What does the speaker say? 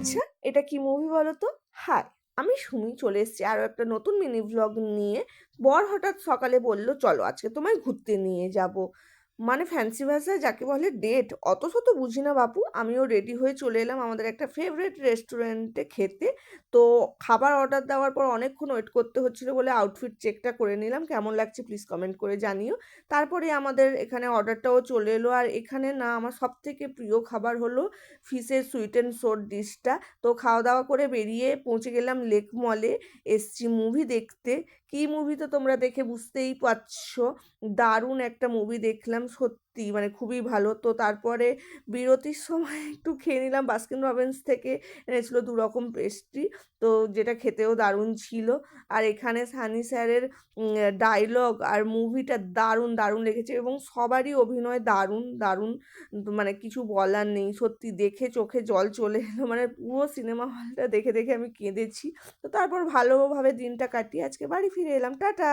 আচ্ছা, এটা কি মুভি বলো তো? হাই, আমি সুমি চলে এসেছি আরো একটা নতুন মিনি ভ্লগ নিয়ে। বর হঠাৎ সকালে বলল, "চলো আজকে তোমায় ঘুরতে নিয়ে যাবো।" মানে ফ্যান্সি ভাষায় যাকে বলে ডেট। অত শত বুঝি না বাপু। আমিও রেডি হয়ে চলে এলাম আমাদের একটা ফেভারিট রেস্টুরেন্টে খেতে। তো খাবার অর্ডার দেওয়ার পর অনেকক্ষণ ওয়েট করতে হচ্ছিল বলে আউটফিট চেকটা করে নিলাম। কেমন লাগছে প্লিজ কমেন্ট করে জানিও। তারপরে আমাদের এখানে অর্ডারটাও চলে এলো। আর এখানে না আমার সবথেকে প্রিয় খাবার হলো ফিশের সুইট অ্যান্ড সোর ডিশটা। তো খাওয়া দাওয়া করে বেরিয়ে পৌঁছে গেলাম লেক মলে। এসছি মুভি দেখতে। কি মুভি তো তোমরা দেখে বুঝতেই পারছো। দারুণ একটা মুভি দেখলাম সত্যি, মানে খুবই ভালো। তো তারপরে বিরতির সময় একটু খেয়ে নিলাম বাস্কিন রবিন্স থেকে এনেছিল ২ রকম পেস্ট্রি। তো যেটা খেতেও দারুণ ছিল। আর এখানে সানি স্যারের ডায়লগ আর মুভিটা দারুণ, দারুণ লেগেছে এবং সবারই অভিনয় দারুণ, দারুণ। মানে কিছু বলার নেই। সত্যি দেখে চোখে জল চলে এলো। মানে পুরো সিনেমা হলটা দেখে, দেখে আমি কেঁদেছি। তো তারপর ভালোভাবে দিনটা কাটিয়ে আজকে বাড়ি ফিরে এলাম। টাটা।